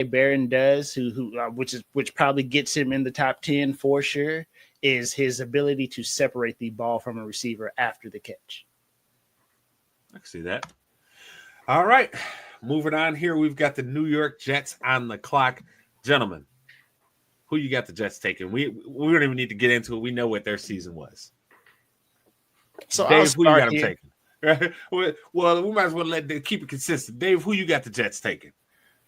Barron does, which probably gets him in the top 10 for sure, is his ability to separate the ball from a receiver after the catch. I can see that. All right, moving on here, we've got the New York Jets on the clock, gentlemen. Who you got the Jets taking? We don't even need to get into it. We know what their season was. So Dave, who you got them taking? Well, we might as well keep it consistent. Dave, who you got the Jets taking?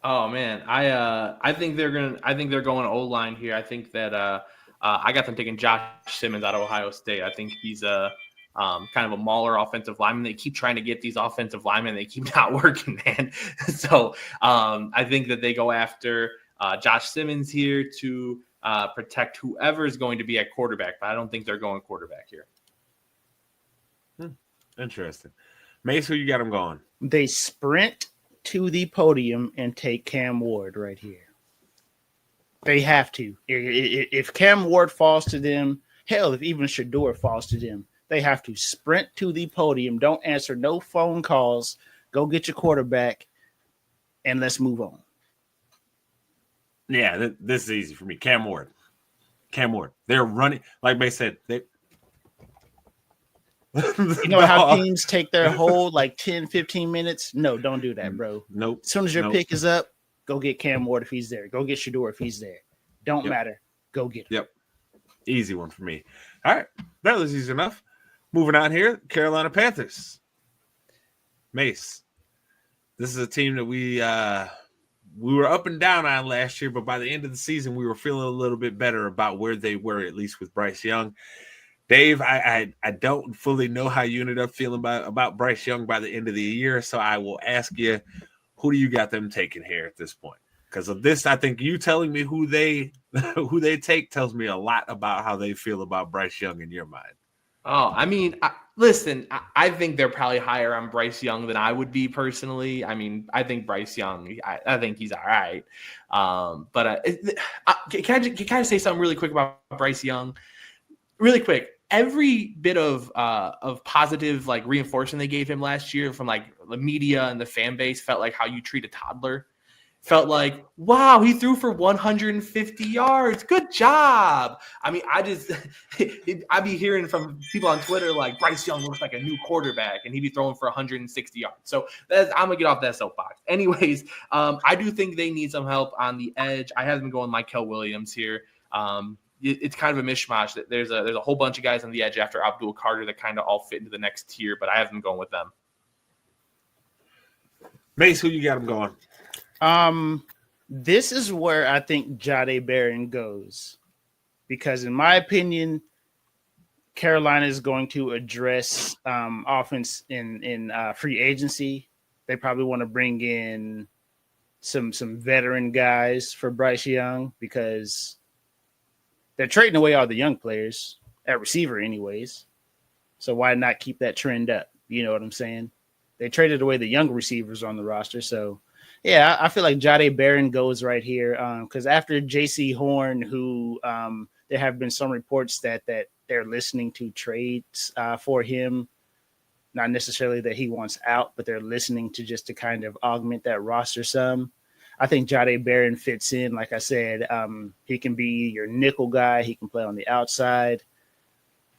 Oh man, I think they're going O-line here. I think that I got them taking Josh Simmons out of Ohio State. I think he's a kind of a mauler offensive lineman. They keep trying to get these offensive linemen, they keep not working, man. So I think that they go after Josh Simmons here to protect whoever is going to be at quarterback, but I don't think they're going quarterback here. Interesting. Mace, who you got them going? They sprint to the podium and take Cam Ward right here. They have to. If Cam Ward falls to them, hell, if even Shedeur falls to them, they have to sprint to the podium. Don't answer no phone calls. Go get your quarterback, and let's move on. Yeah, this is easy for me. Cam Ward. They're running. Like Mace said, You know how teams take their whole 10, 15 minutes? No, don't do that, bro. Nope. As soon as your pick is up, go get Cam Ward if he's there. Go get Shedeur if he's there. Don't matter. Go get him. Yep. Easy one for me. All right. That was easy enough. Moving on here, Carolina Panthers. Mace. This is a team that we were up and down on last year, but by the end of the season, we were feeling a little bit better about where they were, at least with Bryce Young. Dave, I don't fully know how you ended up feeling about Bryce Young by the end of the year, so I will ask you, who do you got them taking here at this point? Because of this, I think you telling me who they take tells me a lot about how they feel about Bryce Young in your mind. Oh, I mean, listen, I think they're probably higher on Bryce Young than I would be personally. I mean, I think Bryce Young, I think he's all right. But can I kind of say something really quick about Bryce Young? Really quick. Every bit of positive reinforcement they gave him last year from the media and the fan base felt like how you treat a toddler. Felt like, wow, he threw for 150 yards. Good job. I mean, I'd be hearing from people on Twitter Bryce Young looks like a new quarterback and he'd be throwing for 160 yards. So I'm going to get off that soapbox. Anyways, I do think they need some help on the edge. I have been going Michael Williams here. It's kind of a mishmash. There's a whole bunch of guys on the edge after Abdul Carter that kind of all fit into the next tier, but I have them going with them. Mace, who you got them going? This is where I think Jahdae Barron goes, because in my opinion, Carolina is going to address offense in free agency. They probably want to bring in some veteran guys for Bryce Young because they're trading away all the young players at receiver anyways. So why not keep that trend up? You know what I'm saying? They traded away the young receivers on the roster. So, yeah, I feel like Jahdae Barron goes right here because after J.C. Horn, who there have been some reports that they're listening to trades for him, not necessarily that he wants out, but they're listening to kind of augment that roster some. I think Jahdae Barron fits in. Like I said, he can be your nickel guy. He can play on the outside.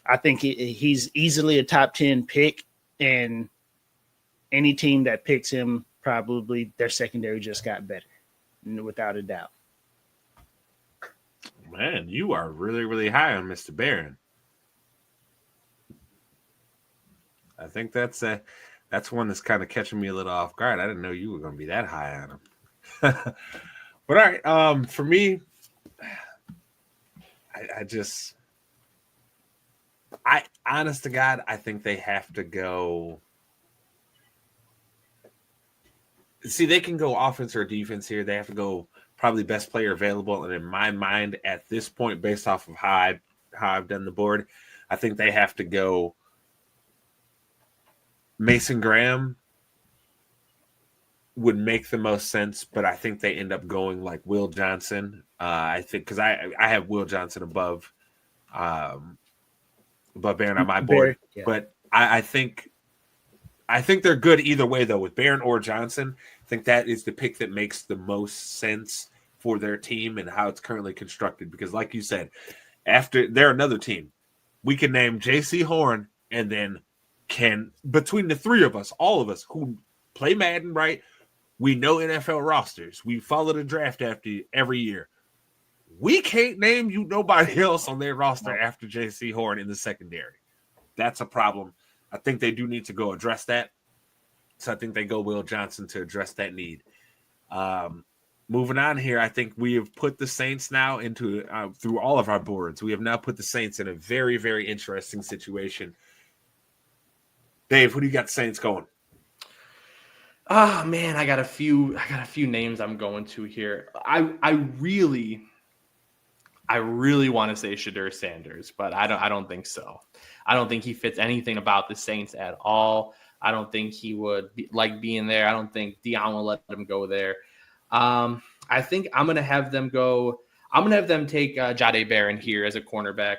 I think he's easily a top 10 pick, and any team that picks him, probably their secondary just got better, without a doubt. Man, you are really, really high on Mr. Barron. I think that's one that's kind of catching me a little off guard. I didn't know you were going to be that high on him. But all right, for me, I honest to God, I think they have to go. See, they can go offense or defense here. They have to go probably best player available. And in my mind, at this point, based off of how I've done the board, I think they have to go Mason Graham would make the most sense, but I think they end up going like Will Johnson. I think because I have Will Johnson above Barron on my board, but I think they're good either way though with Barron or Johnson. I think that is the pick that makes the most sense for their team and how it's currently constructed. Because, like you said, after they're another team, we can name J.C. Horn, and then between the three of us, all of us who play Madden, right? We know NFL rosters. We follow the draft every year. We can't name you nobody else on their roster after J.C. Horn in the secondary. That's a problem. I think they do need to go address that. So I think they go Will Johnson to address that need. Moving on here, I think we have put the Saints now into through all of our boards. We have now put the Saints in a very, very interesting situation. Dave, who do you got the Saints going? Oh man, I got a few names I'm going to here. I really want to say Shadur Sanders, but I don't think so. I don't think he fits anything about the Saints at all. I don't think he would like being there. I don't think Dion will let him go there. I think I'm going to have them go. I'm going to have them take Jahdae Barron here as a cornerback.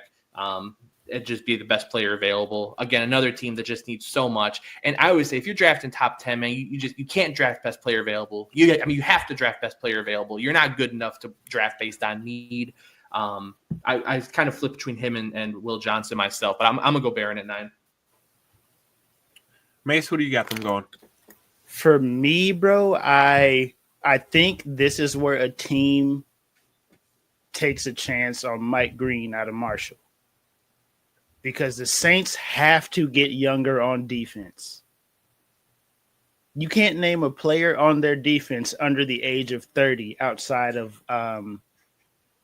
It just be the best player available. Again, another team that just needs so much. And I always say, if you're drafting top 10, man, you can't draft best player available. You have to draft best player available. You're not good enough to draft based on need. I kind of flip between him and Will Johnson myself, but I'm gonna go Barron at 9. Mace, who do you got them going? For me, bro, I think this is where a team takes a chance on Mike Green out of Marshall. Because the Saints have to get younger on defense. You can't name a player on their defense under the age of 30 outside of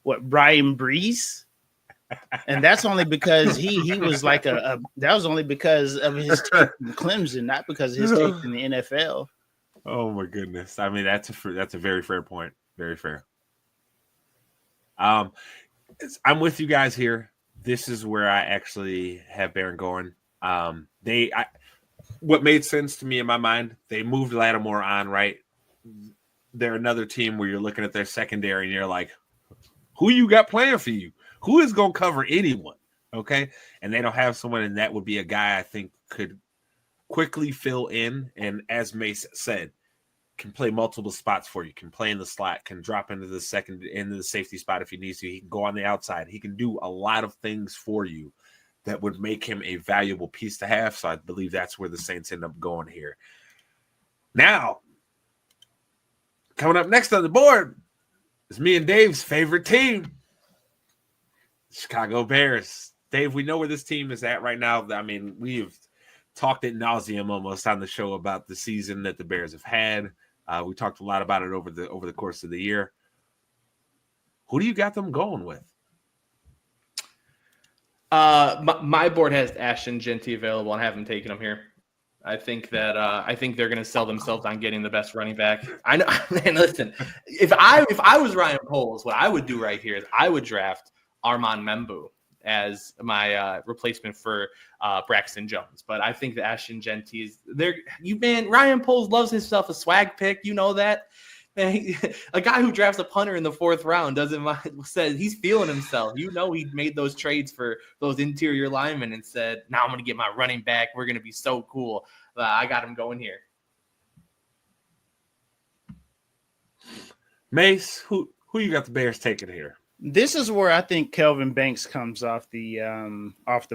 Brian Breeze, and that's only because he was like that was only because of his tape in Clemson, not because of his tape in the NFL. Oh my goodness! I mean, that's a very fair point. Very fair. I'm with you guys here. This is where I actually have Barron going. What made sense to me in my mind, they moved Lattimore on, right? They're another team where you're looking at their secondary and you're like, who you got playing for you? Who is going to cover anyone? Okay. And they don't have someone, and that would be a guy I think could quickly fill in. And as Mace said, can play multiple spots for you, can play in the slot, can drop into the safety spot if he needs to. He can go on the outside. He can do a lot of things for you that would make him a valuable piece to have. So I believe that's where the Saints end up going here. Now, coming up next on the board is me and Dave's favorite team, Chicago Bears. Dave, we know where this team is at right now. I mean, we've talked ad nauseum almost on the show about the season that the Bears have had. We talked a lot about it over the course of the year. Who do you got them going with? My board has Ashton Genty available, and I haven't taken him here. I think that they're going to sell themselves on getting the best running back. I know, man. Listen, if I was Ryan Poles, what I would do right here is I would draft Armand Membu as my replacement for Braxton Jones. But I think that Ashton Genty is there. Ryan Poles loves himself a swag pick. You know that. Man, a guy who drafts a punter in the 4th round says he's feeling himself. You know, he made those trades for those interior linemen and said, "Now I'm going to get my running back. We're going to be so cool." I got him going here. Mace, who you got the Bears taking here? This is where I think Kelvin Banks comes off the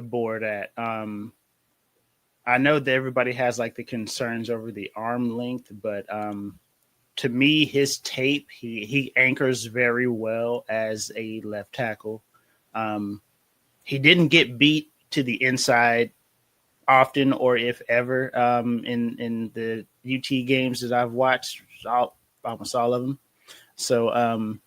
board at. I know that everybody has like the concerns over the arm length, but to me, his tape, he anchors very well as a left tackle. He didn't get beat to the inside often, or if ever, in the UT games that I've watched, almost all of them. So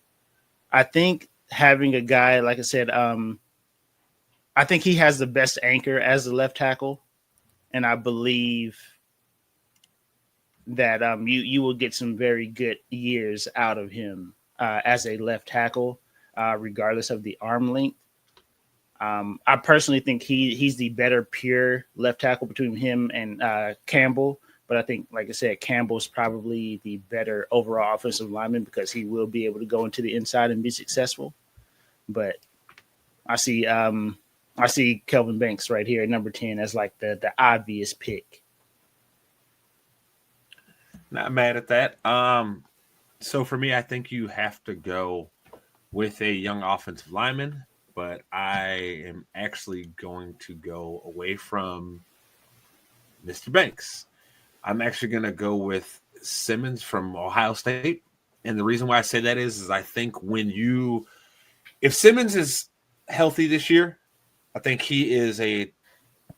I think having a guy, like I said, I think he has the best anchor as the left tackle, and I believe that you will get some very good years out of him as a left tackle, regardless of the arm length. I personally think he's the better pure left tackle between him and Campbell. But I think, like I said, Campbell's probably the better overall offensive lineman because he will be able to go into the inside and be successful. But I see Kelvin Banks right here at number 10 as like the obvious pick. Not mad at that. So for me, I think you have to go with a young offensive lineman, but I am actually going to go away from Mr. Banks. I'm actually going to go with Simmons from Ohio State. And the reason why I say that is I think if Simmons is healthy this year, I think he is a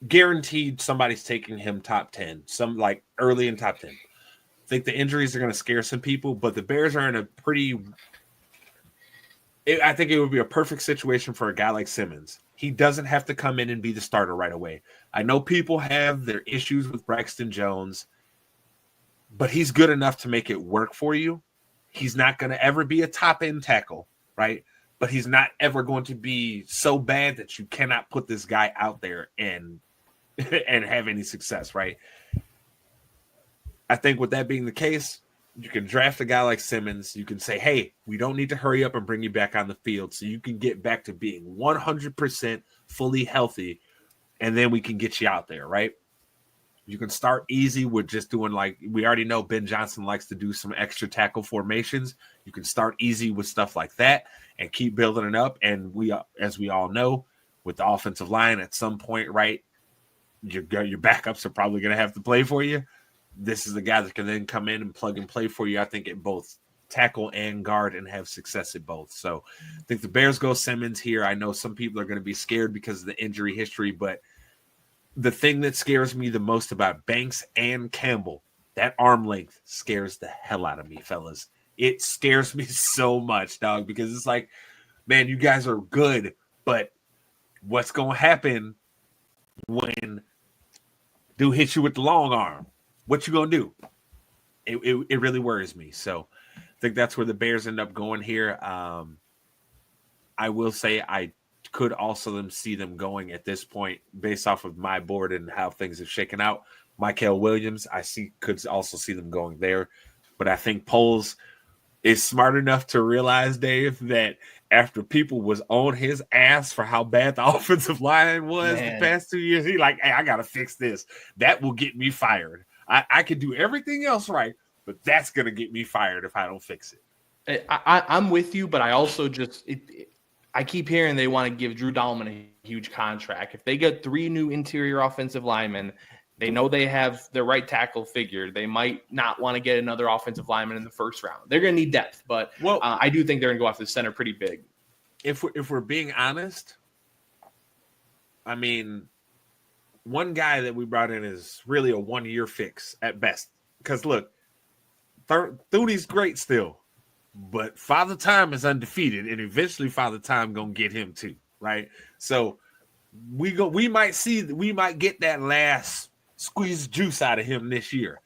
guaranteed somebody's taking him top 10, some like early in top 10. I think the injuries are going to scare some people, but the Bears are in a I think it would be a perfect situation for a guy like Simmons. He doesn't have to come in and be the starter right away. I know people have their issues with Braxton Jones, but he's good enough to make it work for you. He's not going to ever be a top-end tackle, right? But he's not ever going to be so bad that you cannot put this guy out there and have any success, right? I think with that being the case, you can draft a guy like Simmons. You can say, hey, we don't need to hurry up and bring you back on the field so you can get back to being 100% fully healthy, and then we can get you out there, right? You can start easy with just doing we already know Ben Johnson likes to do some extra tackle formations. You can start easy with stuff like that and keep building it up. And as we all know, with the offensive line at some point, right, your backups are probably going to have to play for you. This is the guy that can then come in and plug and play for you, I think, at both tackle and guard and have success at both. So I think the Bears go Simmons here. I know some people are going to be scared because of the injury history, but the thing that scares me the most about Banks and Campbell, that arm length scares the hell out of me, fellas. It scares me so much, dog, because it's like, man, you guys are good, but what's going to happen when dude hits you with the long arm? What you going to do? It really worries me. So I think that's where the Bears end up going here. I will say I could also see them going at this point based off of my board and how things have shaken out. Michael Williams, could also see them going there. But I think Poles is smart enough to realize, Dave, that after people was on his ass for how bad the offensive line was the past 2 years, he like, hey, I got to fix this. That will get me fired. I can do everything else right, but that's going to get me fired if I don't fix it. I'm with you, but I also I keep hearing they want to give Drew Dalman a huge contract. If they get 3 new interior offensive linemen, they know they have their right tackle figured. They might not want to get another offensive lineman in the first round. They're going to need depth, but I do think they're going to go after the center pretty big. If we're being honest, I mean, one guy that we brought in is really a 1-year fix at best. Because look, Thune's great still, but Father Time is undefeated, and eventually Father Time gonna get him too, right? So we might get that last squeeze juice out of him this year.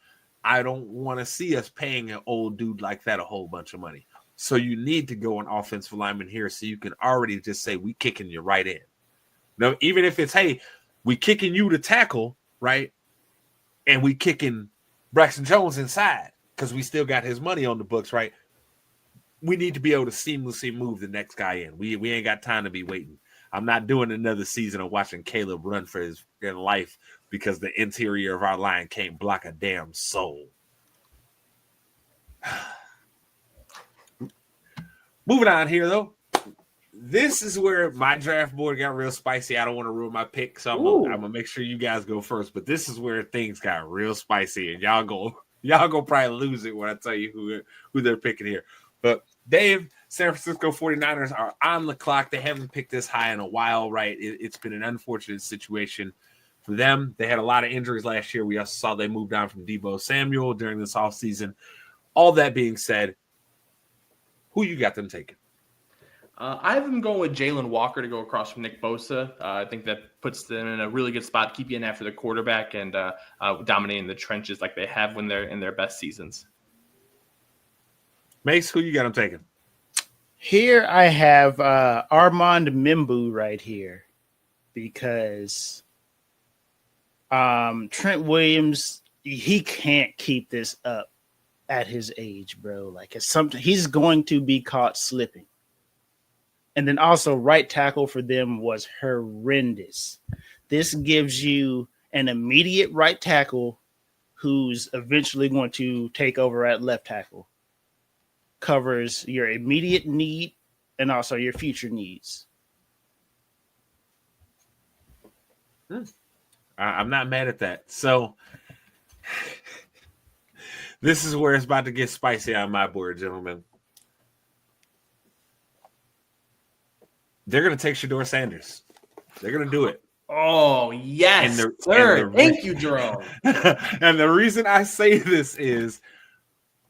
I don't want to see us paying an old dude like that a whole bunch of money. So you need to go an offensive lineman here so you can already just say we kicking you right in. No, even if it's, hey, we kicking you to tackle, right? And we kicking Braxton Jones inside because we still got his money on the books, right? We need to be able to seamlessly move the next guy in. We ain't got time to be waiting. I'm not doing another season of watching Caleb run for his life because the interior of our line can't block a damn soul. Moving on here, though. This is where my draft board got real spicy. I don't want to ruin my pick, so I'm gonna make sure you guys go first. But this is where things got real spicy, and y'all go probably lose it when I tell you who they're picking here. But Dave, San Francisco 49ers are on the clock. They haven't picked this high in a while, right? It's been an unfortunate situation for them. They had a lot of injuries last year. We also saw they moved on from Deebo Samuel during this offseason. All that being said, who you got them taking? I have them going with Jalen Walker to go across from Nick Bosa. I think that puts them in a really good spot, keep you in after the quarterback and dominating the trenches like they have when they're in their best seasons. Mace, who you got them taking? Here I have Armand Mimbu right here because Trent Williams, he can't keep this up at his age, bro. Like it's something he's going to be caught slipping. And then also right tackle for them was horrendous. This gives you an immediate right tackle who's eventually going to take over at left tackle. Covers your immediate need and also your future needs. I'm not mad at that. So this is where it's about to get spicy on my board, gentlemen. They're going to take Shedeur Sanders. They're going to do it. Oh, yes, sir. Thank you, Jerome. And the reason I say this is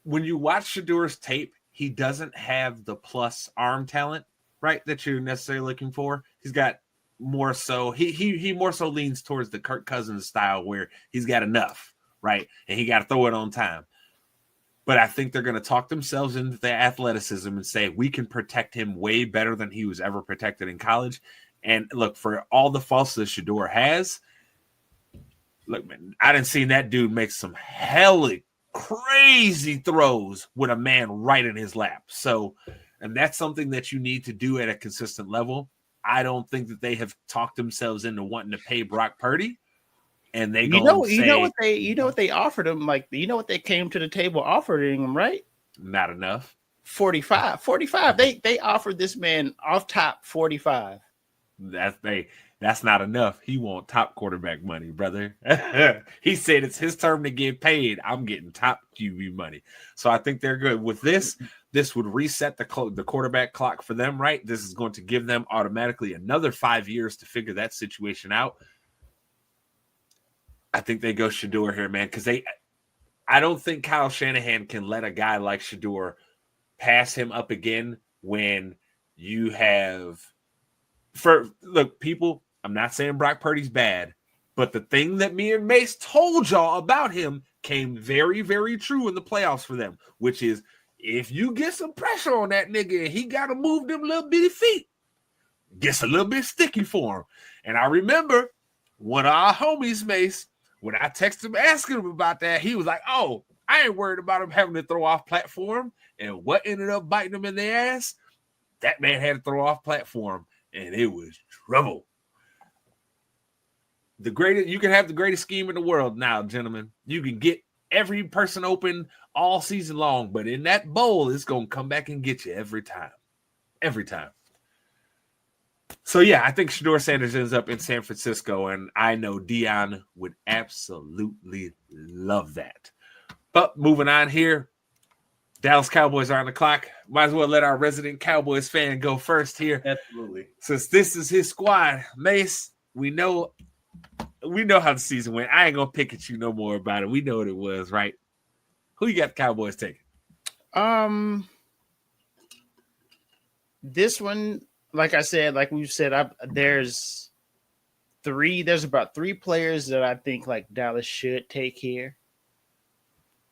when you watch Shedeur's tape, he doesn't have the plus arm talent, right, that you're necessarily looking for. He's got more so he more so leans towards the Kirk Cousins style where he's got enough, right? And he got to throw it on time. But I think they're going to talk themselves into their athleticism and say we can protect him way better than he was ever protected in college. And look, for all the faults that Shedeur has, look, man, I didn't see that dude make some hella crazy throws with a man right in his lap. So, and that's something that you need to do at a consistent level. I don't think that they have talked themselves into wanting to pay Brock Purdy. And they you know what they offered him, like what they came to the table offering him, right? Not enough. 45. They offered this man off top 45. That's not enough. He want top quarterback money, brother. He said it's his turn to get paid. I'm getting top QB money. So I think they're good with this. This would reset the quarterback clock for them, right? This is going to give them automatically another 5 years to figure that situation out. I think they go Shedeur here, man, because I don't think Kyle Shanahan can let a guy like Shedeur pass him up again when you have look, people, I'm not saying Brock Purdy's bad, but the thing that me and Mace told y'all about him came very, very true in the playoffs for them, which is if you get some pressure on that nigga and he got to move them little bitty feet, gets a little bit sticky for him. And I remember one of our homies, Mace, when I texted him asking him about that, he was like, oh, I ain't worried about him having to throw off platform. And what ended up biting him in the ass? That man had to throw off platform, and it was trouble. You can have the greatest scheme in the world now, gentlemen. You can get every person open all season long, but in that bowl, it's going to come back and get you every time. Every time. So, yeah, I think Shedeur Sanders ends up in San Francisco, and I know Dion would absolutely love that. But moving on here, Dallas Cowboys are on the clock. Might as well let our resident Cowboys fan go first here. Absolutely. Since this is his squad, Mace, we know how the season went. I ain't going to pick at you no more about it. We know what it was, right? Who you got the Cowboys taking? This one, like I said, like we've said, there's about three players that I think like Dallas should take here.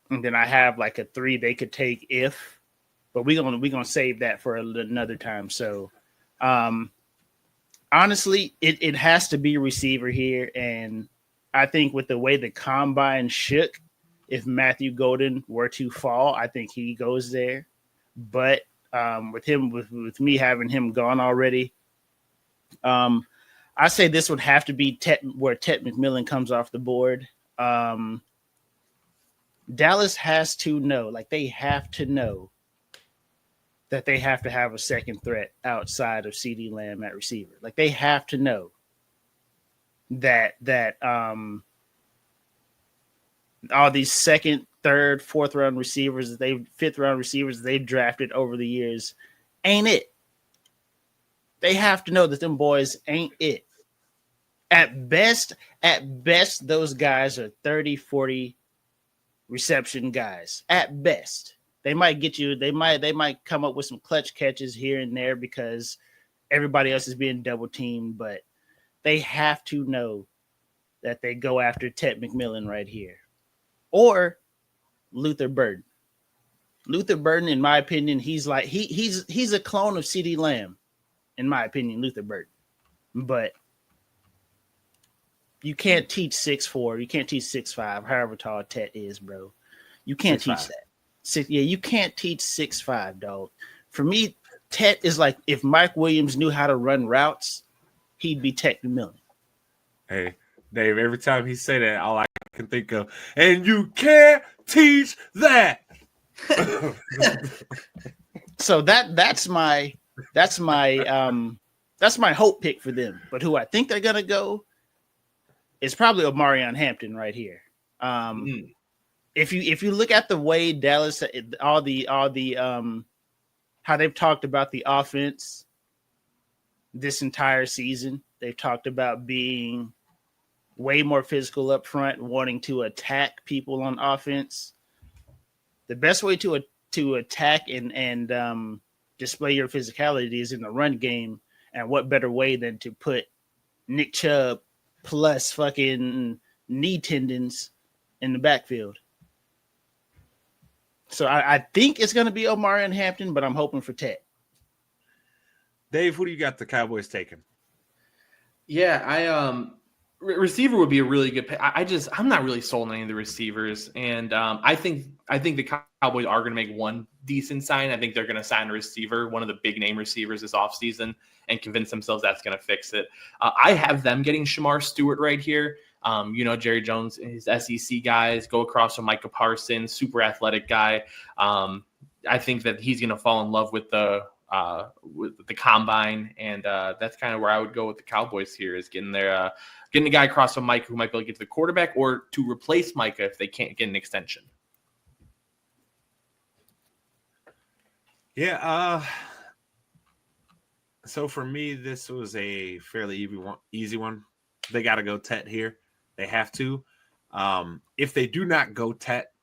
And then I have like a 3 they could take if, but we're gonna save that for another time. So honestly, it has to be a receiver here. And I think with the way the combine shook, if Matthew Golden were to fall, I think he goes there. But with me having him gone already, I say this would have to be where Ted McMillan comes off the board. Dallas has to know, like they have to know that they have to have a second threat outside of CeeDee Lamb at receiver. Like they have to know that all these second, third, fourth round receivers, fifth round receivers they've drafted over the years ain't it. They have to know that them boys ain't it. At best, those guys are 30, 40 reception guys. At best. They might get you, they might come up with some clutch catches here and there because everybody else is being double teamed, but they have to know that they go after Ted McMillan right here. Or Luther Burden. Luther Burden, in my opinion, he's like he's a clone of CeeDee Lamb, in my opinion, Luther Burden. But you can't teach 6'4", you can't teach 6'5", however tall Ted is, bro. You can't teach that. You can't teach 6'5", dog. For me, Ted is like if Mike Williams knew how to run routes, he'd be Ted McMillan. Hey, Dave, every time he say that, all I can think of, and you can't teach that. So that's my hope pick for them. But who I think they're gonna go is probably Omarion Hampton right here. If you look at the way Dallas, all the how they've talked about the offense this entire season, they've talked about being way more physical up front, wanting to attack people on offense. The best way to attack and display your physicality is in the run game. And what better way than to put Nick Chubb plus fucking knee tendons in the backfield? So I think it's going to be Omarion Hampton, but I'm hoping for Tet. Dave, who do you got the Cowboys taking? Yeah, receiver would be a really good pick. I'm not really sold on any of the receivers, and I think the Cowboys are going to make one decent sign. I think they're going to sign a receiver, one of the big name receivers this offseason, and convince themselves that's going to fix it. I have them getting Shamar Stewart right here. Jerry Jones, his SEC guys go across from Micah Parsons, super athletic guy. I think that he's going to fall in love with the combine, and that's kind of where I would go with the Cowboys here, is getting a guy across from Micah who might be able to get to the quarterback, or to replace Micah if they can't get an extension. Yeah. So for me, this was a fairly easy one. They got to go Tet here. They have to. If they do not go Tet,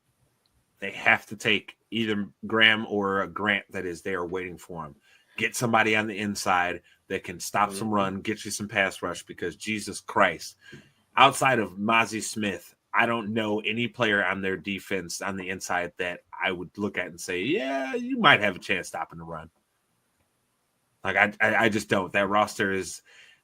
they have to take either Graham or Grant that is there waiting for him. Get somebody on the inside that can stop some run, get you some pass rush, because Jesus Christ, outside of Mozzie Smith, I don't know any player on their defense on the inside that I would look at and say, yeah, you might have a chance stopping the run. Like, I just don't. That roster is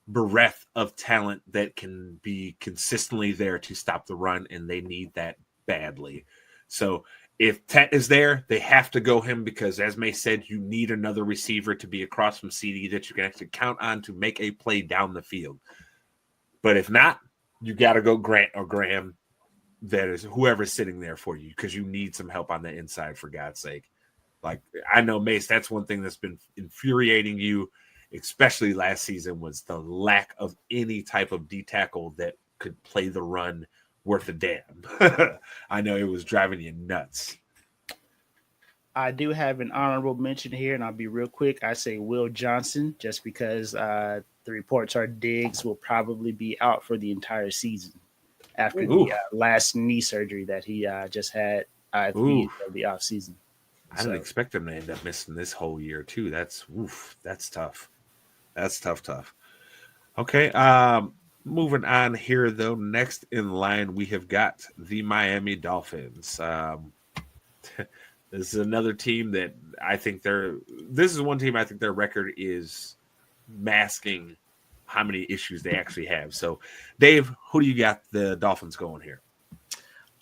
bereft of talent that can be consistently there to stop the run, and they need that badly. So if Tet is there, they have to go him, because, as May said, you need another receiver to be across from CD that you can actually count on to make a play down the field. But if not, you got to go Grant or Graham, that is whoever's sitting there for you, because you need some help on the inside, for God's sake. Like, I know, Mace, that's one thing that's been infuriating you, especially last season, was the lack of any type of D tackle that could play the run worth a damn. I know it was driving you nuts. I do have an honorable mention here, and I'll be real quick. I say Will Johnson, just because the reports are Diggs will probably be out for the entire season after the last knee surgery that he just had at the offseason. I didn't expect him to end up missing this whole year, too. That's tough. That's tough. Okay, moving on here, though. Next in line, we have got the Miami Dolphins. This is another team that I think this is one team I think their record is masking how many issues they actually have. So, Dave, who do you got the Dolphins going here?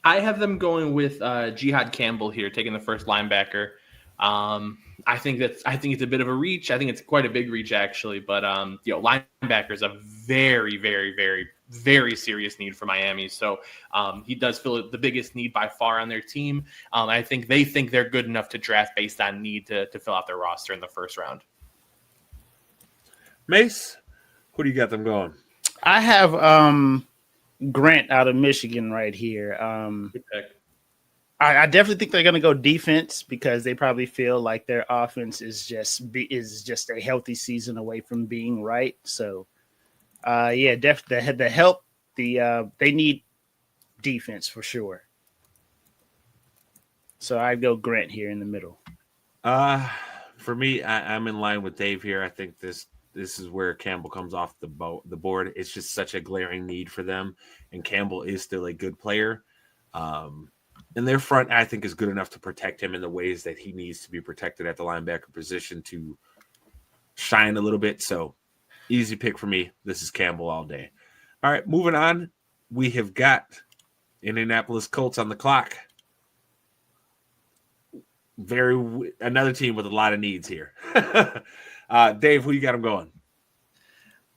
I have them going with Jihad Campbell here, taking the first linebacker. I think it's a bit of a reach. I think it's quite a big reach, actually. But linebacker is a very, very, very, very serious need for Miami. So he does fill the biggest need by far on their team. I think they think they're good enough to draft based on need to fill out their roster in the first round. Mace, who do you got them going? I have Grant out of Michigan right here. Good pick. I definitely think they're going to go defense, because they probably feel like their offense is just a healthy season away from being right. So, definitely the help. They need defense for sure. So I'd go Grant here in the middle. For me, I'm in line with Dave here. I think this is where Campbell comes off the board. It's just such a glaring need for them, and Campbell is still a good player. And their front, I think, is good enough to protect him in the ways that he needs to be protected at the linebacker position to shine a little bit. So, easy pick for me. This is Campbell all day. All right, moving on. We have got Indianapolis Colts on the clock. Another team with a lot of needs here. Dave, who you got them going?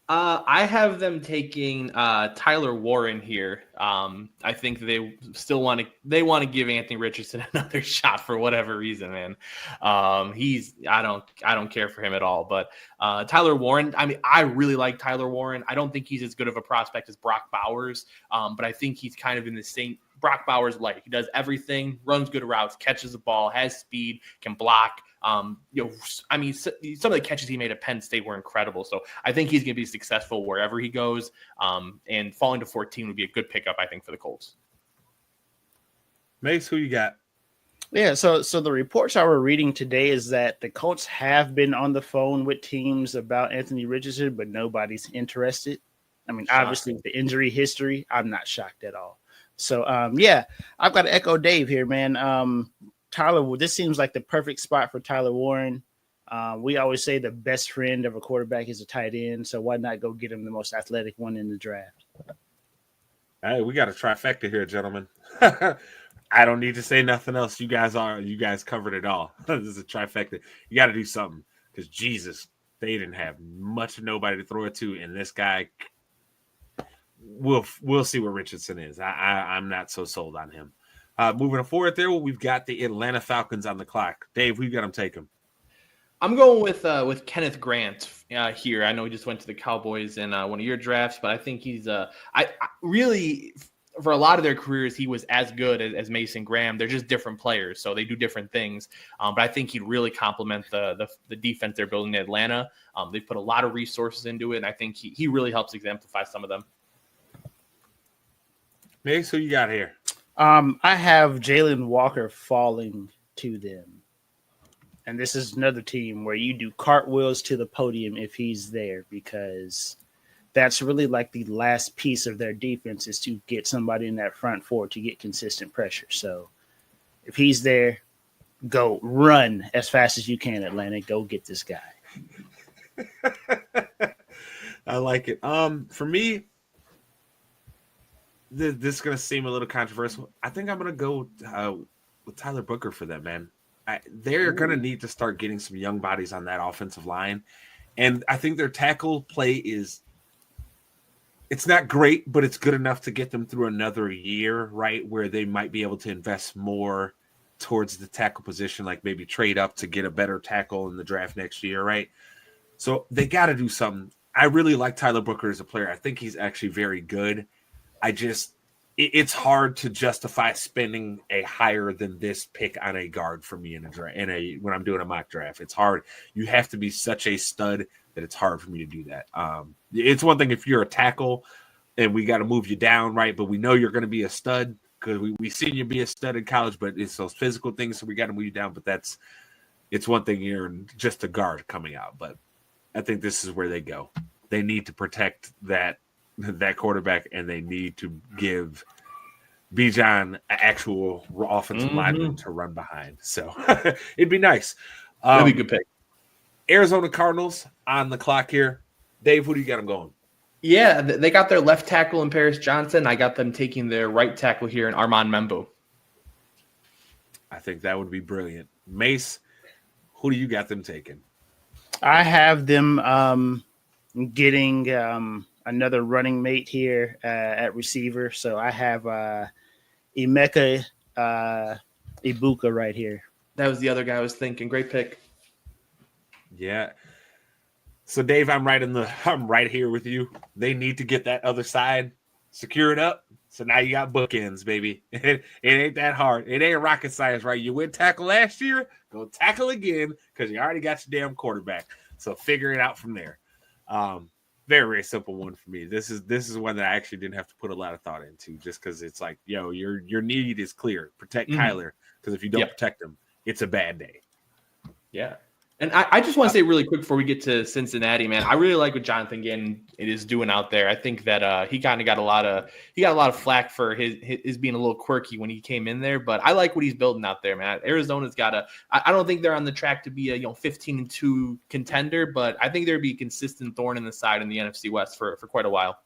I have them taking Tyler Warren here. I think they still want to give Anthony Richardson another shot for whatever reason, man. I don't care for him at all. But Tyler Warren, I mean, I really like Tyler Warren. I don't think he's as good of a prospect as Brock Bowers, but I think he's kind of in the same Brock Bowers like. He does everything, runs good routes, catches the ball, has speed, can block. I mean, some of the catches he made at Penn State were incredible. So I think he's going to be successful wherever he goes. And falling to 14 would be a good pickup, I think, for the Colts. Mace, who you got? Yeah, so the reports I were reading today is that the Colts have been on the phone with teams about Anthony Richardson, but nobody's interested. I mean, obviously, with the injury history, I'm not shocked at all. So, yeah, I've got to echo Dave here, man. Tyler, this seems like the perfect spot for Tyler Warren. We always say the best friend of a quarterback is a tight end, so why not go get him the most athletic one in the draft? Hey, we got a trifecta here, gentlemen. I don't need to say nothing else. You guys covered it all. This is a trifecta. You got to do something because Jesus, they didn't have much of nobody to throw it to, and this guy. We'll see what Richardson is. I'm not so sold on him. Moving forward there, we've got the Atlanta Falcons on the clock. Dave, who you got them taking? I'm going with Kenneth Grant here. I know he just went to the Cowboys in one of your drafts, but I think he's I really for a lot of their careers he was as good as Mason Graham. They're just different players, so they do different things. But I think he'd really complement the defense they're building in Atlanta. They've put a lot of resources into it, and I think he really helps exemplify some of them. Mace, who you got here? I have Jalen Walker falling to them. And this is another team where you do cartwheels to the podium if he's there, because that's really like the last piece of their defense is to get somebody in that front four to get consistent pressure. So if he's there, go run as fast as you can, Atlanta. Go get this guy. I like it. For me, this is going to seem a little controversial. I think I'm going to go with Tyler Booker for them, man. They're going to need to start getting some young bodies on that offensive line. And I think their tackle play it's not great, but it's good enough to get them through another year, right, where they might be able to invest more towards the tackle position, like maybe trade up to get a better tackle in the draft next year, right? So they got to do something. I really like Tyler Booker as a player. I think he's actually very good. It's hard to justify spending a higher than this pick on a guard for me when I'm doing a mock draft. It's hard. You have to be such a stud that it's hard for me to do that. It's one thing if you're a tackle and we got to move you down, right? But we know you're going to be a stud because we seen you be a stud in college, but it's those physical things, so we got to move you down. But it's one thing you're just a guard coming out. But I think this is where they go. They need to protect that quarterback, and they need to give Bijan an actual offensive lineman to run behind. So it'd be nice. That'd be a good pick. Arizona Cardinals on the clock here. Dave, who do you got them going? Yeah, they got their left tackle in Paris Johnson. I got them taking their right tackle here in Armand Membo. I think that would be brilliant. Mace, who do you got them taking? I have them getting another running mate here at receiver. So I have Emeka Ibuka right here. That was the other guy I was thinking. Great pick. Yeah. So Dave, I'm right here with you. They need to get that other side, secure it up. So now you got bookends, baby. It ain't that hard. It ain't rocket science, right? You went tackle last year, go tackle again because you already got your damn quarterback. So figure it out from there. Very, very simple one for me. This is one that I actually didn't have to put a lot of thought into, just because it's like, your need is clear. Protect Kyler, because if you don't protect him, it's a bad day. Yeah. And I just want to say really quick before we get to Cincinnati, man, I really like what Jonathan Gannon is doing out there. I think that he kind of got a lot of flack for his being a little quirky when he came in there, but I like what he's building out there, man. Arizona's I don't think they're on the track to be a 15-2 contender, but I think there'd be a consistent thorn in the side in the NFC West for quite a while.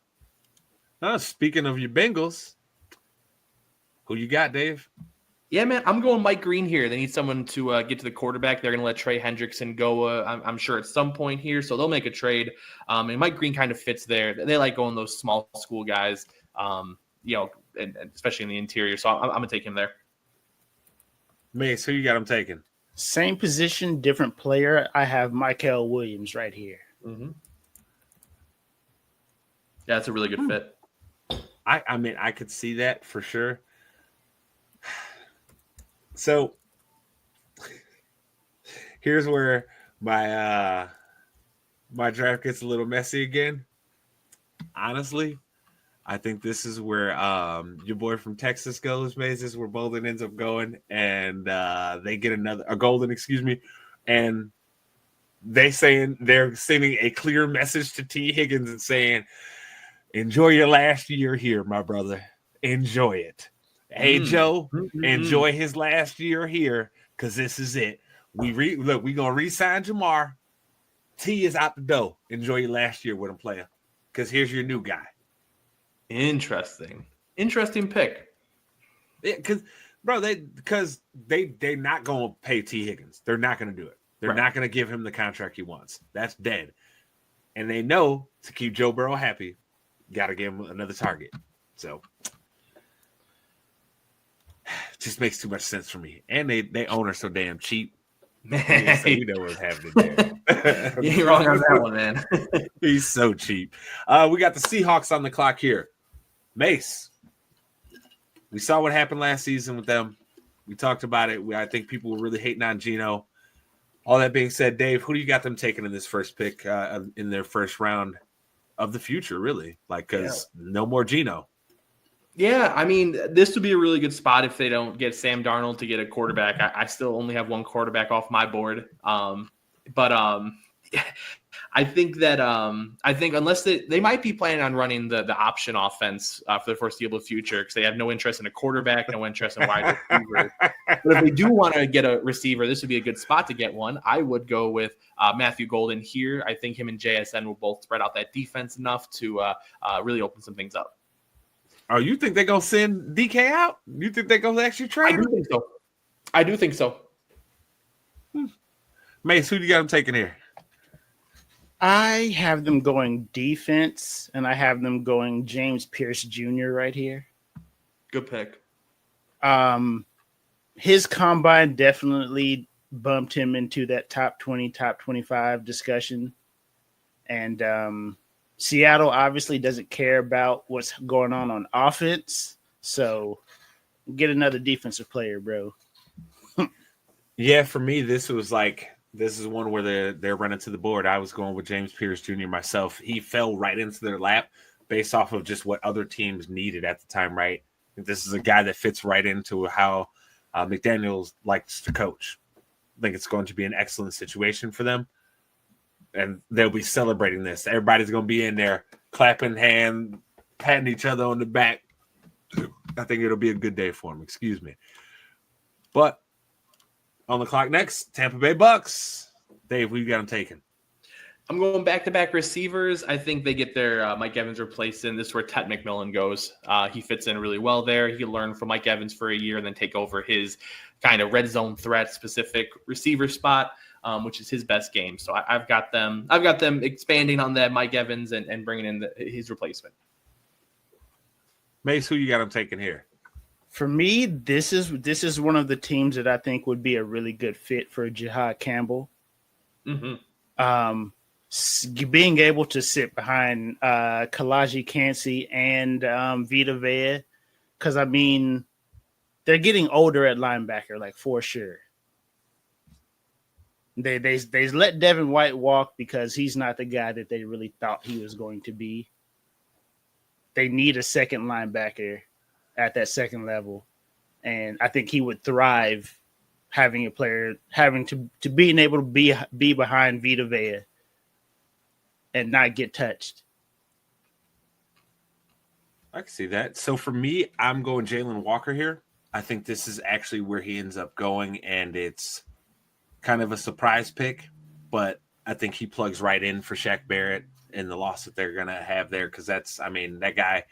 Speaking of your Bengals, who you got, Dave? Yeah, man, I'm going Mike Green here. They need someone to get to the quarterback. They're going to let Trey Hendrickson go, I'm sure, at some point here. So they'll make a trade. And Mike Green kind of fits there. They like going those small school guys, and especially in the interior. So I'm going to take him there. Mace, who you got him taking? Same position, different player. I have Michael Williams right here. Mm-hmm. Yeah, that's a really good fit. I mean, I could see that for sure. So here's where my draft gets a little messy again. Honestly, I think this is where your boy from Texas goes, Maze. This is where Bolden ends up going, and they get a Golden, and they're sending a clear message to T. Higgins and saying, enjoy your last year here, my brother. Enjoy it. Hey, Joe, enjoy his last year here because this is it. We're going to re-sign Jamar. T is out the door. Enjoy your last year with him, player, because here's your new guy. Interesting pick. Yeah, because they're not going to pay T. Higgins. They're not going to do it. They're not going to give him the contract he wants. That's dead. And they know to keep Joe Burrow happy, got to give him another target. So just makes too much sense for me. And they own her so damn cheap. Man, so you know what's happening there. You ain't wrong on that one, man. He's so cheap. We got the Seahawks on the clock here. Mace, we saw what happened last season with them. We talked about it. I think people were really hating on Geno. All that being said, Dave, who do you got them taking in this first pick in their first round of the future, really? Because no more Geno. Yeah, I mean, this would be a really good spot if they don't get Sam Darnold to get a quarterback. I still only have one quarterback off my board. But I think that unless they might be planning on running the option offense for the foreseeable future because they have no interest in a quarterback, no interest in wide receiver. But if they do want to get a receiver, this would be a good spot to get one. I would go with Matthew Golden here. I think him and JSN will both spread out that defense enough to really open some things up. Oh, you think they're going to send DK out? You think they're going to actually trade him? I do think so. Mace, who do you got them taking here? I have them going defense, and I have them going James Pierce Jr. right here. Good pick. His combine definitely bumped him into that top 20, top 25 discussion. And Seattle obviously doesn't care about what's going on offense. So get another defensive player, bro. Yeah, for me, this is one where they're running to the board. I was going with James Pierce Jr. myself. He fell right into their lap based off of just what other teams needed at the time, right? This is a guy that fits right into how McDaniels likes to coach. I think it's going to be an excellent situation for them. And they'll be celebrating this. Everybody's going to be in there clapping hands, patting each other on the back. I think it'll be a good day for them. Excuse me. But on the clock next, Tampa Bay Bucks. Dave, who you got them taking? I'm going back-to-back receivers. I think they get their Mike Evans replaced in. This is where Ted McMillan goes. He fits in really well there. He can learn from Mike Evans for a year and then take over his kind of red zone threat specific receiver spot, which is his best game. So I've got them expanding on that Mike Evans and bringing in his replacement. Mace, who you got them taking here? For me, this is one of the teams that I think would be a really good fit for Jihad Campbell. Mm-hmm. Being able to sit behind Kalaji Kancey and Vita Vea, because I mean they're getting older at linebacker, like for sure. They let Devin White walk because he's not the guy that they really thought he was going to be. They need a second linebacker at that second level, and I think he would thrive having a player to being able to be behind Vita Vea and not get touched. I can see that. So for me, I'm going Jalen Walker here. I think this is actually where he ends up going, and it's kind of a surprise pick, but I think he plugs right in for Shaq Barrett and the loss that they're going to have there because that guy,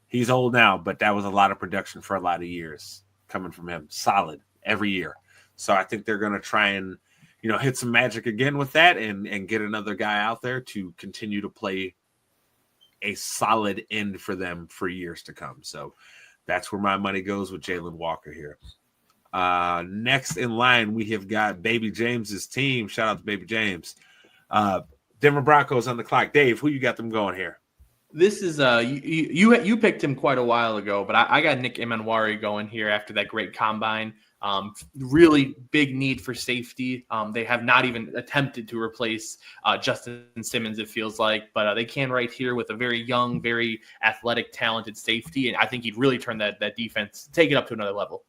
he's old now, but that was a lot of production for a lot of years coming from him, solid every year. So I think they're going to try and, hit some magic again with that and get another guy out there to continue to play a solid end for them for years to come. So that's where my money goes with Jalen Walker here. Next in line, we have got Baby James's team. Shout out to Baby James. Denver Broncos on the clock. Dave, who you got them going here? This is you picked him quite a while ago, but I got Nick Emanwari going here after that great combine. Really big need for safety. They have not even attempted to replace Justin Simmons, it feels like, but they can right here with a very young, very athletic, talented safety, and I think he'd really turn that defense, take it up to another level.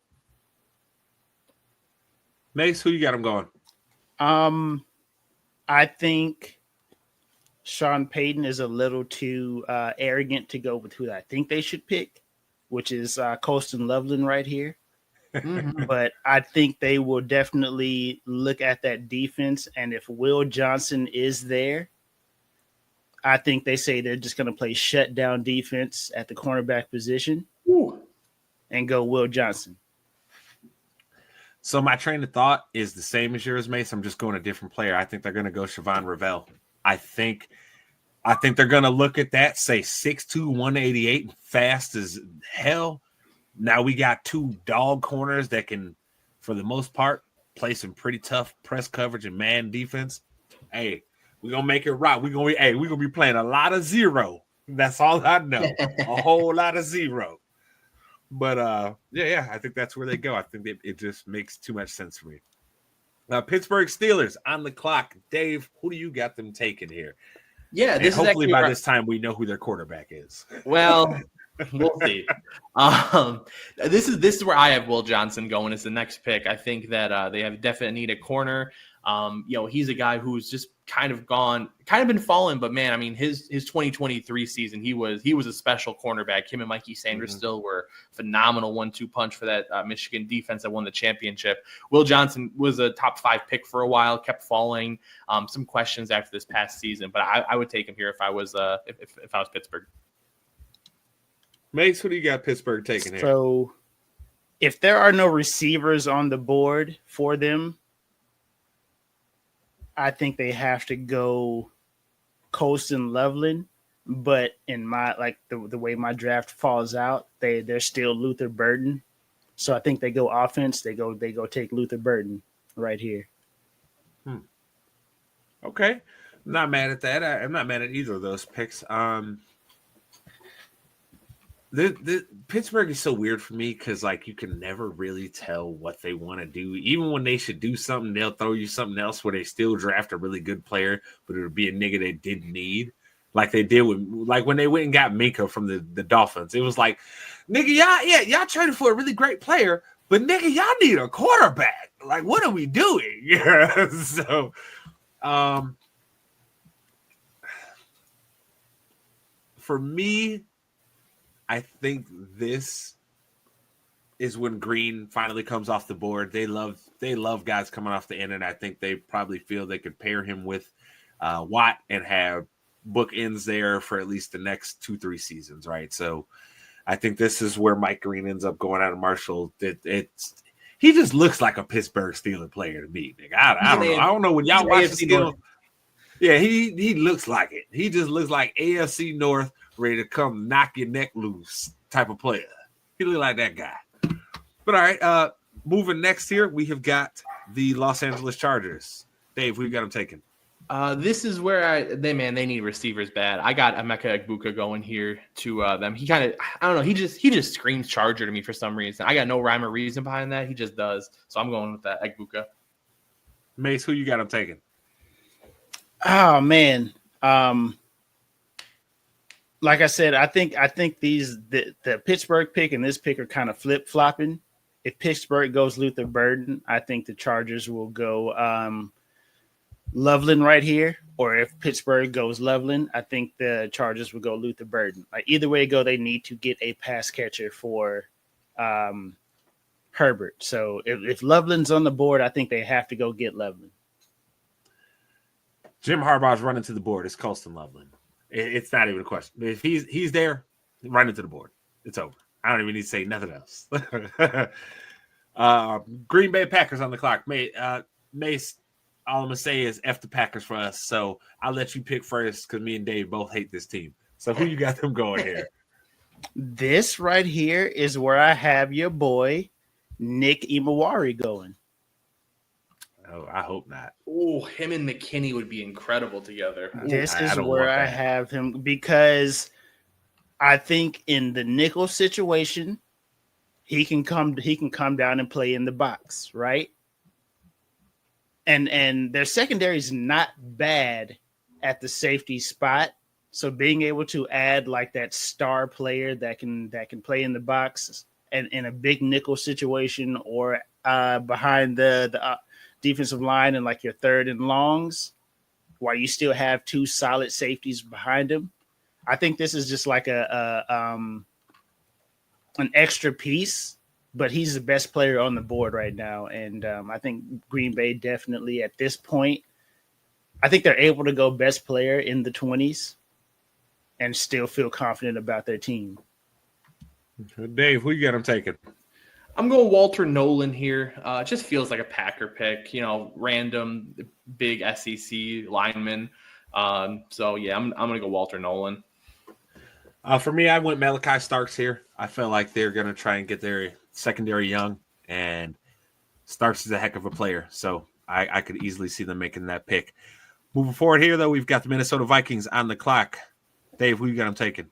Mace, who you got him going? I think Sean Payton is a little too arrogant to go with who I think they should pick, which is Colston Loveland right here. Mm-hmm. But I think they will definitely look at that defense, and if Will Johnson is there, I think they say they're just going to play shutdown defense at the cornerback position. Ooh. And go Will Johnson. So my train of thought is the same as yours, Mace. I'm just going a different player. I think they're going to go Siobhan Ravel. I think they're going to look at that, say 6'2", 188, fast as hell. Now we got two dog corners that can, for the most part, play some pretty tough press coverage and man defense. Hey, we're going to make it right. We're going to be playing a lot of zero. That's all I know. A whole lot of zero. But, yeah, I think that's where they go. I think it just makes too much sense for me. Pittsburgh Steelers on the clock. Dave, who do you got them taking here? Yeah, this hopefully by this time we know who their quarterback is. Well, we'll see. This is where I have Will Johnson going as the next pick. I think that they have definitely need a corner. He's a guy who's just kind of been falling, but man, I mean, his 2023 season, he was a special cornerback. Him and Mikey Sanders still were phenomenal 1-2 punch for that Michigan defense that won the championship. Will Johnson was a top 5 pick for a while, kept falling. Some questions after this past season, but I would take him here if I was Pittsburgh. Mace, who do you got Pittsburgh taking here? So if there are no receivers on the board for them, I think they have to go Colston Loveland. But in my the way my draft falls out, they're still Luther Burden. So I think they go offense. They go take Luther Burden right here. Okay. I'm not mad at that. I'm not mad at either of those picks. The Pittsburgh is so weird for me because you can never really tell what they want to do. Even when they should do something, they'll throw you something else where they still draft a really good player, but it would be a nigga they didn't need. Like they did with when they went and got Minka from the Dolphins. It was like, nigga, y'all traded for a really great player, but nigga, y'all need a quarterback. Like, what are we doing? Yeah. So for me, I think this is when Green finally comes off the board. They love guys coming off the end, and I think they probably feel they could pair him with Watt and have bookends there for at least the next 2-3 seasons, right? So I think this is where Mike Green ends up going out of Marshall. He just looks like a Pittsburgh Steelers player to me. Nigga. I don't know. I don't know when y'all watch the Steelers. Yeah, he looks like it. He just looks like AFC North ready to come knock your neck loose type of player. He look like that guy. But all right, moving next here, we have got the Los Angeles Chargers. Dave, who you got them taking? This is where they need receivers bad. I got Emeka Egbuka going here to them. He kind of, I don't know, he just screams Charger to me for some reason. I got no rhyme or reason behind that. He just does. So I'm going with that Egbuka. Mace, who you got him taking? Oh man. Like I said, I think the Pittsburgh pick and this pick are kind of flip-flopping. If Pittsburgh goes Luther Burden, I think the Chargers will go Loveland right here. Or if Pittsburgh goes Loveland, I think the Chargers will go Luther Burden. Either way go, they need to get a pass catcher for Herbert. So if Loveland's on the board, I think they have to go get Loveland. Jim Harbaugh's running to the board. It's Colston Loveland. It's not even a question. If he's there, run into the board. It's over. I don't even need to say nothing else. Green Bay Packers on the clock. Mace, all I'm going to say is F the Packers for us. So I'll let you pick first because me and Dave both hate this team. So who you got them going here? This right here is where I have your boy, Nick Imawari, going. Oh, I hope not. Oh, him and McKinney would be incredible together. This I is don't where want I that. have him because I think in the nickel situation, he can come down and play in the box, right? And their secondary is not bad at the safety spot. So being able to add like that star player that can play in the box and in a big nickel situation or behind the defensive line and like your third and longs, while you still have two solid safeties behind him, I think this is just like an extra piece. But he's the best player on the board right now, and I think Green Bay definitely at this point, I think they're able to go best player in the 20s and still feel confident about their team. Dave, who you got them taking? I'm going Walter Nolan here. It just feels like a Packer pick, random big SEC lineman. So yeah, I'm going to go Walter Nolan. For me, I went Malachi Starks here. I felt like they're going to try and get their secondary young, and Starks is a heck of a player. So I could easily see them making that pick. Moving forward here, though, we've got the Minnesota Vikings on the clock. Dave, who you got them taking?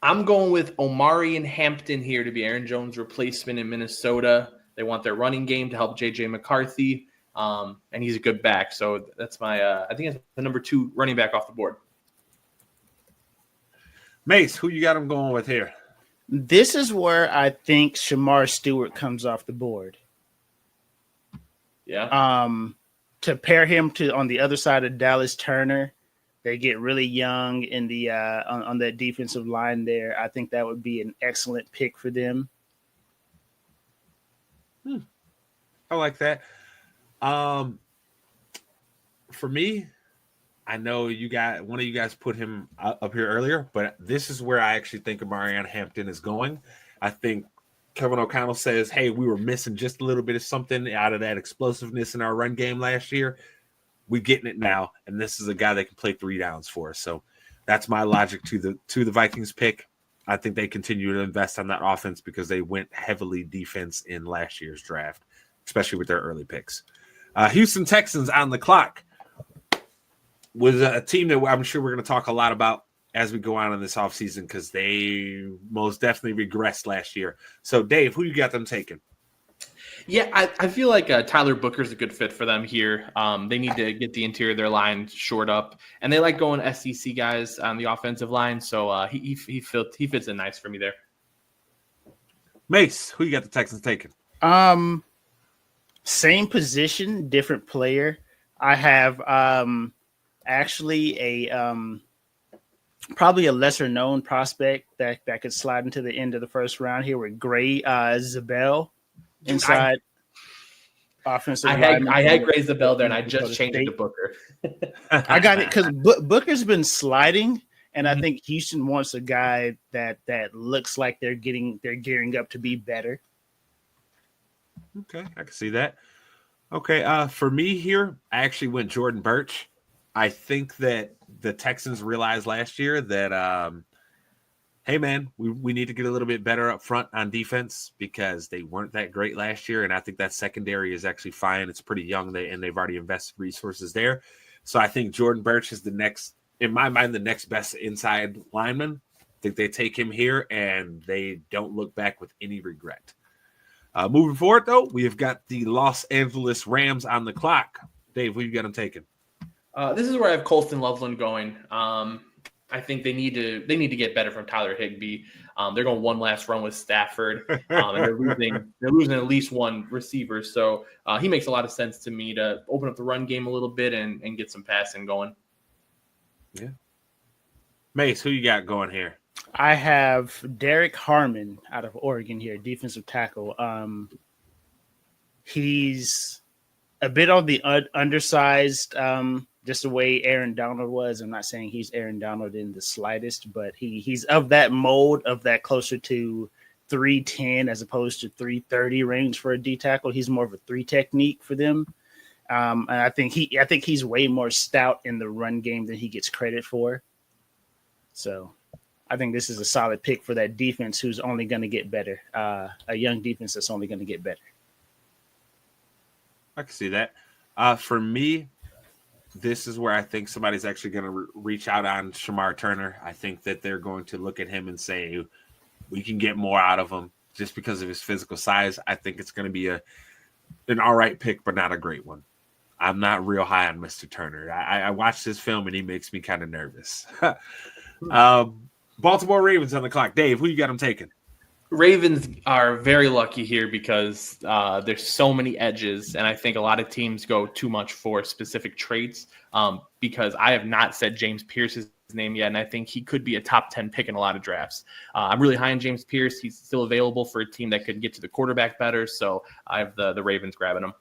I'm going with Omari and Hampton here to be Aaron Jones' replacement in Minnesota. They want their running game to help J.J. McCarthy, and he's a good back. So that's my I think it's the number 2 running back off the board. Mace, who you got them going with here? This is where I think Shamar Stewart comes off the board. Yeah. To pair him on the other side of Dallas Turner, they get really young in the on that defensive line there. I think that would be an excellent pick for them. I like that. For me, I know one of you guys put him up here earlier, but this is where I actually think Marianne Hampton is going. I think Kevin O'Connell says, hey, we were missing just a little bit of something out of that explosiveness in our run game last year. We're getting it now, and this is a guy that can play 3 downs for us. So that's my logic to the Vikings pick. I think they continue to invest on that offense because they went heavily defense in last year's draft, especially with their early picks. Houston Texans on the clock. Was a team that I'm sure we're going to talk a lot about as we go on in this offseason because they most definitely regressed last year. So, Dave, who you got them taking? Yeah, I feel like Tyler Booker's a good fit for them here. They need to get the interior of their line shored up, and they like going SEC guys on the offensive line. So he fits in nice for me there. Mace, who you got the Texans taking? Same position, different player. I have actually a probably a lesser known prospect that could slide into the end of the first round here with Gray Zabel inside offensive lineman. I had Gray Zabel there, and I just changed it to Booker. I got it because Booker's been sliding, and I think Houston wants a guy that looks like they're gearing up to be better. Okay, I can see that. Okay, for me here, I actually went Jordan Birch. I think that the Texans realized last year that, hey, man, we need to get a little bit better up front on defense because they weren't that great last year. And I think that secondary is actually fine. It's pretty young, and they've already invested resources there. So I think Jordan Birch is in my mind, the next best inside lineman. I think they take him here, and they don't look back with any regret. Moving forward, though, we have got the Los Angeles Rams on the clock. Dave, who you got them taking? This is where I have Colston Loveland going. I think they need to get better from Tyler Higbee. They're going one last run with Stafford, and they're losing at least one receiver. So he makes a lot of sense to me to open up the run game a little bit and get some passing going. Yeah. Mace, who you got going here? I have Derek Harmon out of Oregon here, defensive tackle. He's a bit on the undersized, just the way Aaron Donald was. I'm not saying he's Aaron Donald in the slightest, but he's of that mold, of that closer to 310 as opposed to 330 range for a D tackle. He's more of a 3 technique for them. And I think he's way more stout in the run game than he gets credit for. So I think this is a solid pick for that defense who's only going to get better. A young defense that's only going to get better. I can see that. For me, this is where I think somebody's actually going to reach out on Shamar Turner. I think that they're going to look at him and say, we can get more out of him just because of his physical size. I think it's going to be an all right pick, but not a great one. I'm not real high on Mr. Turner. I watched this film, and he makes me kind of nervous. Baltimore Ravens on the clock. Dave, who you got them taking? Ravens are very lucky here because there's so many edges, and I think a lot of teams go too much for specific traits because I have not said James Pierce's name yet, and I think he could be a top 10 pick in a lot of drafts. I'm really high on James Pierce. He's still available for a team that could get to the quarterback better, so I have the Ravens grabbing him.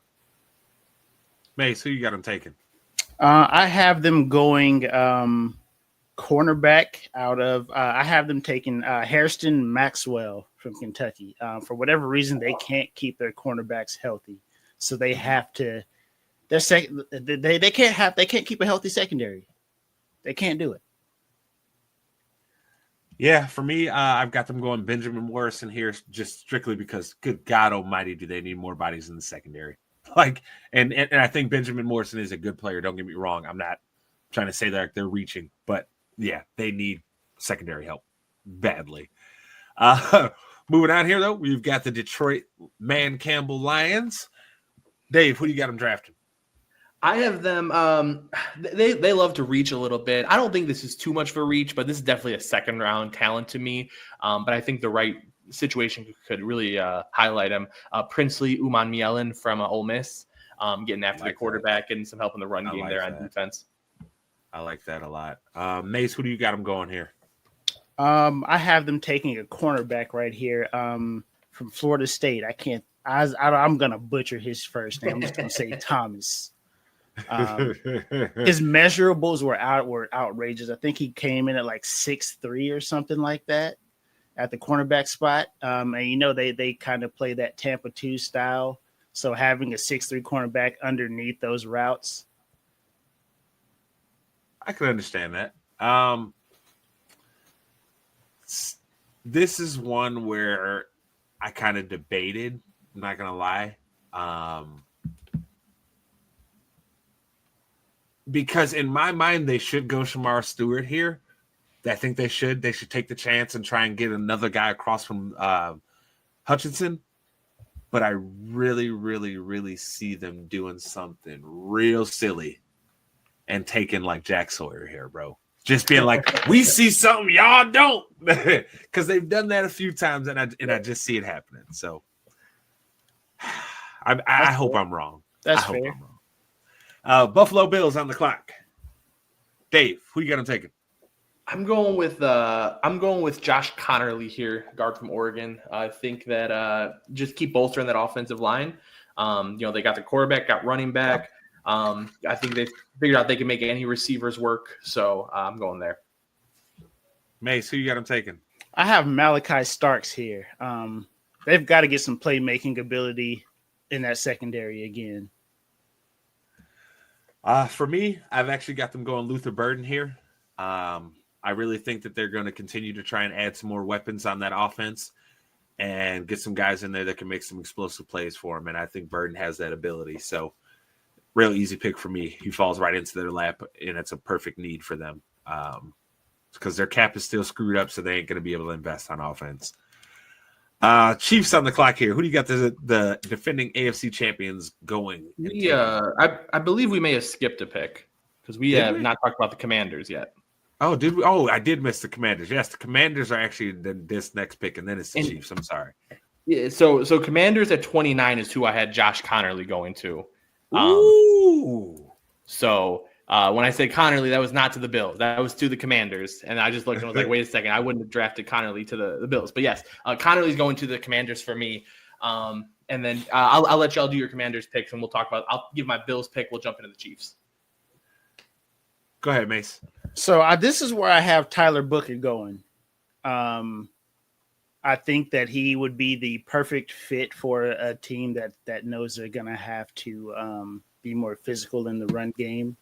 Mace, who you got them taking? I have them going cornerback out of I have them taking Hairston Maxwell from Kentucky. For whatever reason, they can't keep their cornerbacks healthy, so they have to. They can't keep a healthy secondary. They can't do it. Yeah, for me, I've got them going Benjamin Morrison here just strictly because, good God Almighty, do they need more bodies in the secondary? And I think Benjamin Morrison is a good player. Don't get me wrong. I'm not trying to say that they're reaching, but yeah, they need secondary help badly. Moving on here, though, we've got the Detroit Man Campbell Lions. Dave, who do you got them drafting? I have them. They love to reach a little bit. I don't think this is too much of a reach, but this is definitely a second round talent to me. But I think the right situation could really highlight him. Princely Umanmielen from Ole Miss, getting after the quarterback, getting some help in the run game there on defense. I like that a lot. Mace, who do you got them going here? I have them taking a cornerback right here from Florida State. I'm gonna butcher his first name. I'm just gonna say Thomas. His measurables were outrageous. I think he came in at like 6'3" or something like that at the cornerback spot. And they kind of play that Tampa 2 style. So having a 6'3" cornerback underneath those routes. I can understand that. This is one where I kind of debated. I'm not gonna lie. Because in my mind, they should go Shamar Stewart here. I think they should. They should take the chance and try and get another guy across from Hutchinson. But I really, really, really see them doing something real silly and taking like Jack Sawyer here, bro. Just being like, we see something y'all don't, because they've done that a few times, and I just see it happening. So I hope I'm wrong. That's fair. I'm wrong. Buffalo Bills on the clock. Dave, who you got them taking? I'm going with Josh Connerly here, guard from Oregon. I think that just keep bolstering that offensive line. They got the quarterback, got running back. I think they figured out they can make any receivers work, so I'm going there. Mace, who you got them taking? I have Malachi Starks here. They've got to get some playmaking ability in that secondary again. For me, I've actually got them going Luther Burden here. I really think that they're going to continue to try and add some more weapons on that offense and get some guys in there that can make some explosive plays for them. And I think Burden has that ability. So real easy pick for me. He falls right into their lap, and it's a perfect need for them because their cap is still screwed up, so they ain't going to be able to invest on offense. Chiefs on the clock here. Who do you got the defending AFC champions going? I believe we may have skipped a pick because we have not talked about the Commanders yet. Oh, did we? Oh, I did miss the Commanders. Yes, the Commanders are actually this next pick, and then it's the Chiefs. I'm sorry. Yeah, so Commanders at 29 is who I had Josh Connerly going to. Ooh. So when I said Connerly, that was not to the Bills. That was to the Commanders. And I just looked and was like, wait a second. I wouldn't have drafted Connerly to the Bills. But yes, Connerly's going to the Commanders for me. And then I'll let y'all do your Commanders picks, and we'll talk about – I'll give my Bills pick. We'll jump into the Chiefs. Go ahead, Mace. So this is where I have Tyler Booker going. I I think that he would be the perfect fit for a team that knows they're going to have to be more physical in the run game,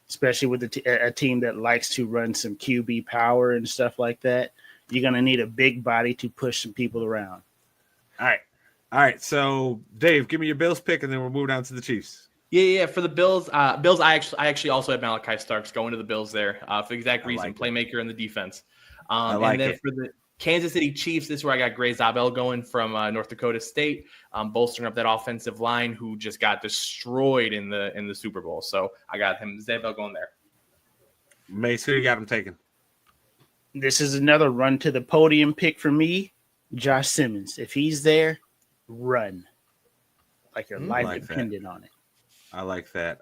especially with a team that likes to run some QB power and stuff like that. You're going to need a big body to push some people around. All right. So, Dave, give me your Bills pick, and then we'll move down to the Chiefs. Yeah. For the Bills, I actually also had Malachi Starks going to the Bills there for the exact reason, like playmaker in the defense. like and then it. for the Kansas City Chiefs, this is where I got Gray Zabel going from North Dakota State, bolstering up that offensive line who just got destroyed in the Super Bowl. So I got him, Zabel, going there. Mace, who you got him taking? This is another run to the podium pick for me, Josh Simmons. If he's there, run. Like your life like depended on it. I like that.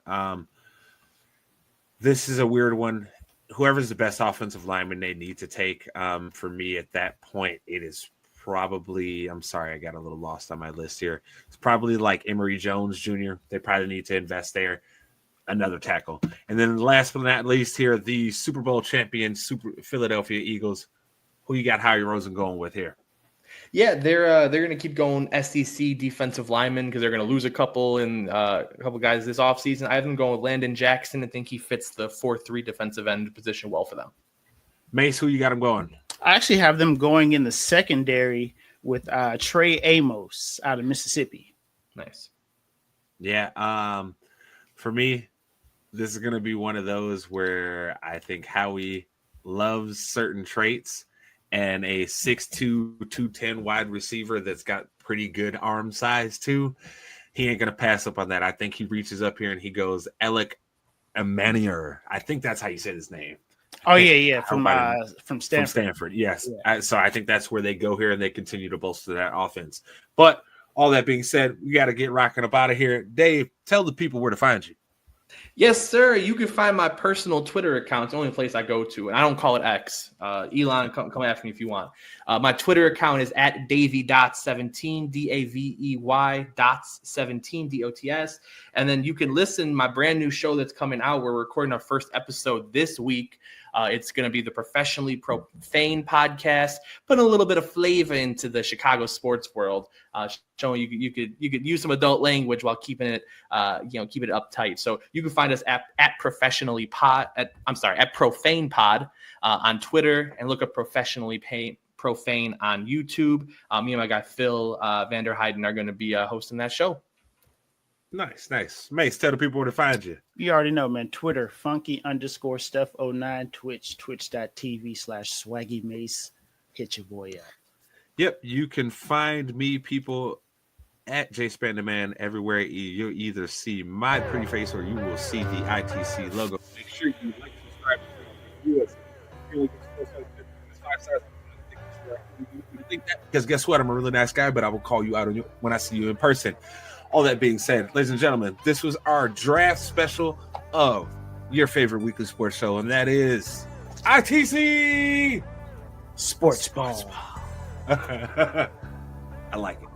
This is a weird one. Whoever's the best offensive lineman they need to take, for me at that point, it is probably, I'm sorry, I got a little lost on my list here. It's probably like Emory Jones Jr. They probably need to invest there. Another tackle. And then last but not least here, the Super Bowl champion, Philadelphia Eagles. Who you got Howie Rosen going with here? Yeah, they're going to keep going SEC defensive linemen because they're going to lose a couple guys this offseason. I have them going with Landon Jackson. I think he fits the 4-3 defensive end position well for them. Mace, who you got him going? I actually have them going in the secondary with Trey Amos out of Mississippi. Nice. Yeah. For me, this is going to be one of those where I think Howie loves certain traits, and a 6'2", 210 wide receiver that's got pretty good arm size too. He ain't going to pass up on that. I think he reaches up here and he goes Alec Emmanuel. I think that's how you say his name. Oh, yeah. From Stanford. From Stanford, yes. Yeah. So I think that's where they go here and they continue to bolster that offense. But all that being said, we got to get rocking up out of here. Dave, tell the people where to find you. Yes, sir. You can find my personal Twitter account. It's the only place I go to, and I don't call it X. Elon, come after me if you want. My Twitter account is at Davey.17, Davey.17, DOTS. And then you can listen my brand new show that's coming out. We're recording our first episode this week. It's going to be the Professionally Profane podcast, putting a little bit of flavor into the Chicago sports world, showing you could use some adult language while keeping it keep it uptight. So you can find us at Profane Pod on Twitter, and look up Profane on YouTube. Me and my guy Phil Vanderheiden are going to be hosting that show. Nice. Mace, tell the people where to find you. You already know, man. Twitter, funky_stuff09, Twitch, twitch.tv/swaggymace. Hit your boy up. Yep, you can find me, people, at JSpanderman everywhere. You'll either see my pretty face or you will see the ITC logo. Make sure you like, subscribe, review us. Because guess what? I'm a really nice guy, but I will call you out when I see you in person. All that being said, ladies and gentlemen, this was our draft special of your favorite weekly sports show, and that is ITC Sportsball. I like it.